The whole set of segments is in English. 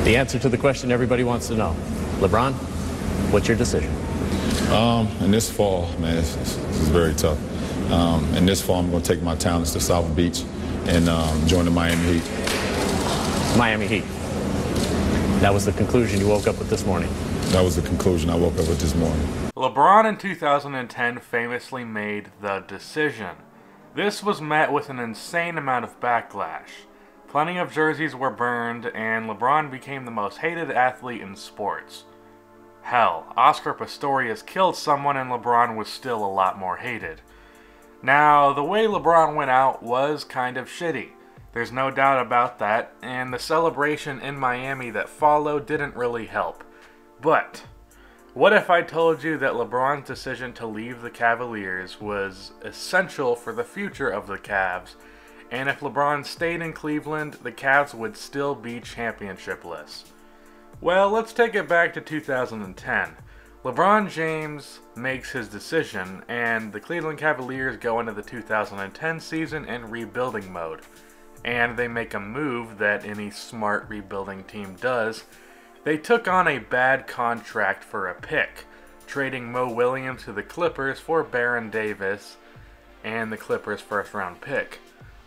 The answer to the question everybody wants to know. LeBron, what's your decision? In this fall, man, this is very tough. In this fall, I'm going to take my talents to South Beach and join the Miami Heat. Miami Heat. That was the conclusion you woke up with this morning. That was the conclusion I woke up with this morning. LeBron in 2010 famously made the decision. This was met with an insane amount of backlash. Plenty of jerseys were burned, and LeBron became the most hated athlete in sports. Hell, Oscar Pistorius killed someone and LeBron was still a lot more hated. Now, the way LeBron went out was kind of shitty. There's no doubt about that, and the celebration in Miami that followed didn't really help. But what if I told you that LeBron's decision to leave the Cavaliers was essential for the future of the Cavs, and if LeBron stayed in Cleveland, the Cavs would still be championshipless? Well, let's take it back to 2010. LeBron James makes his decision, and the Cleveland Cavaliers go into the 2010 season in rebuilding mode. And they make a move that any smart rebuilding team does. They took on a bad contract for a pick, trading Mo Williams to the Clippers for Baron Davis and the Clippers' first-round pick.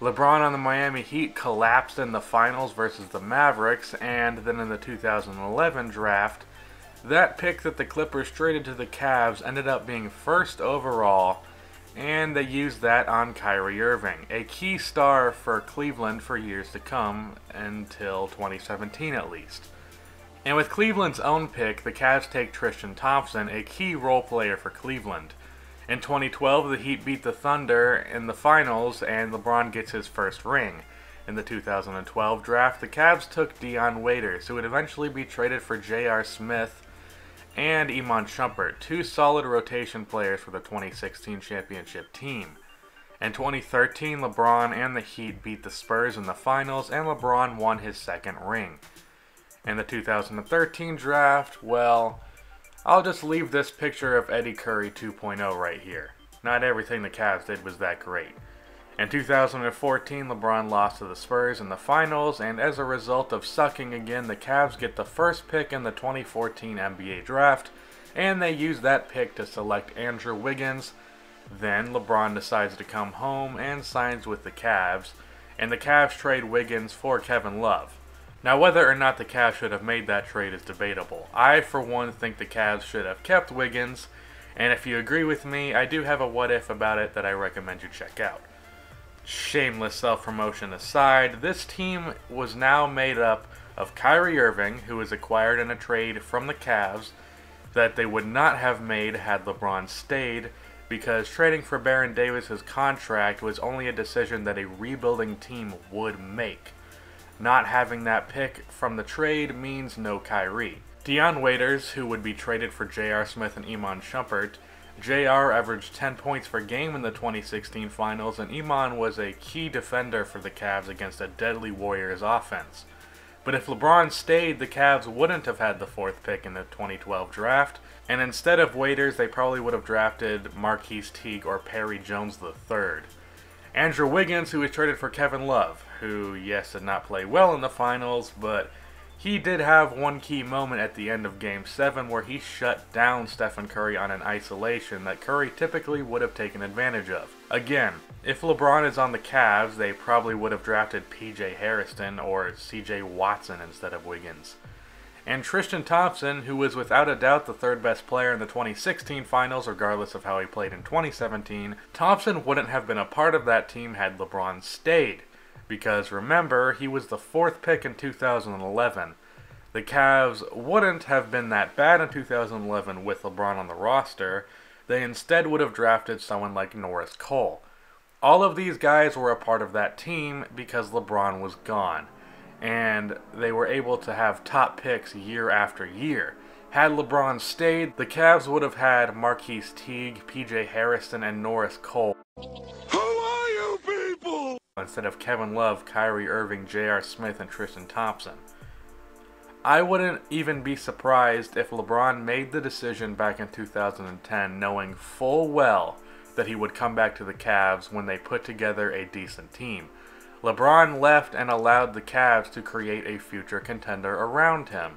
LeBron on the Miami Heat collapsed in the finals versus the Mavericks, and then in the 2011 draft, that pick that the Clippers traded to the Cavs ended up being first overall, and they used that on Kyrie Irving, a key star for Cleveland for years to come, until 2017 at least. And with Cleveland's own pick, the Cavs take Tristan Thompson, a key role player for Cleveland. In 2012, the Heat beat the Thunder in the finals, and LeBron gets his first ring. In the 2012 draft, the Cavs took Dion Waiters, who would eventually be traded for J.R. Smith and Iman Shumpert, two solid rotation players for the 2016 championship team. In 2013, LeBron and the Heat beat the Spurs in the finals, and LeBron won his second ring. In the 2013 draft, well, I'll just leave this picture of Eddie Curry 2.0 right here. Not everything the Cavs did was that great. In 2014, LeBron lost to the Spurs in the finals, and as a result of sucking again, the Cavs get the first pick in the 2014 NBA draft, and they use that pick to select Andrew Wiggins. Then LeBron decides to come home and signs with the Cavs, and the Cavs trade Wiggins for Kevin Love. Now, whether or not the Cavs should have made that trade is debatable. I, for one, think the Cavs should have kept Wiggins, and if you agree with me, I do have a what-if about it that I recommend you check out. Shameless self-promotion aside, this team was now made up of Kyrie Irving, who was acquired in a trade from the Cavs that they would not have made had LeBron stayed, because trading for Baron Davis' contract was only a decision that a rebuilding team would make. Not having that pick from the trade means no Kyrie. Dion Waiters, who would be traded for J.R. Smith and Iman Shumpert. J.R. averaged 10 points per game in the 2016 finals, and Iman was a key defender for the Cavs against a deadly Warriors offense. But if LeBron stayed, the Cavs wouldn't have had the fourth pick in the 2012 draft, and instead of Waiters, they probably would have drafted Marquise Teague or Perry Jones III. Andrew Wiggins, who was traded for Kevin Love, who, yes, did not play well in the finals, but he did have one key moment at the end of Game 7 where he shut down Stephen Curry on an isolation that Curry typically would have taken advantage of. Again, if LeBron is on the Cavs, they probably would have drafted P.J. Harrison or C.J. Watson instead of Wiggins. And Tristan Thompson, who was without a doubt the third best player in the 2016 finals, regardless of how he played in 2017, Thompson wouldn't have been a part of that team had LeBron stayed. Because remember, he was the fourth pick in 2011. The Cavs wouldn't have been that bad in 2011 with LeBron on the roster. They instead would have drafted someone like Norris Cole. All of these guys were a part of that team because LeBron was gone, and they were able to have top picks year after year. Had LeBron stayed, the Cavs would have had Marquise Teague, P.J. Harrison, and Norris Cole. Who are you people? Instead of Kevin Love, Kyrie Irving, J.R. Smith, and Tristan Thompson. I wouldn't even be surprised if LeBron made the decision back in 2010 knowing full well that he would come back to the Cavs when they put together a decent team. LeBron left and allowed the Cavs to create a future contender around him.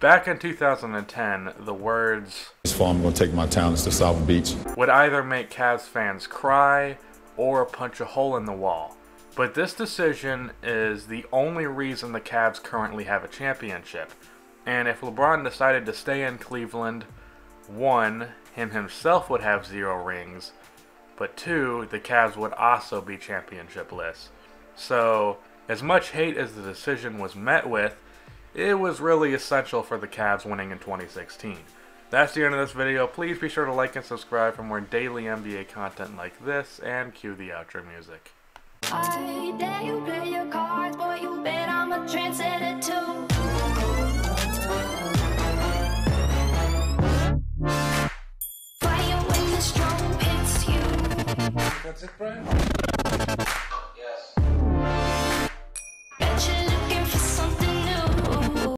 Back in 2010, the words, This fall, I'm going to take my talents to South Beach. would either make Cavs fans cry or punch a hole in the wall. But this decision is the only reason the Cavs currently have a championship. And if LeBron decided to stay in Cleveland, 1, him himself would have 0 rings, but 2, the Cavs would also be championshipless. So, as much hate as the decision was met with, it was really essential for the Cavs winning in 2016. That's the end of this video. Please be sure to like and subscribe for more daily NBA content like this, and cue the outro music. I dare you play your cards, boy, you bet I'm a trendsetter too. Fire when the strobe hits you. That's it, Brian?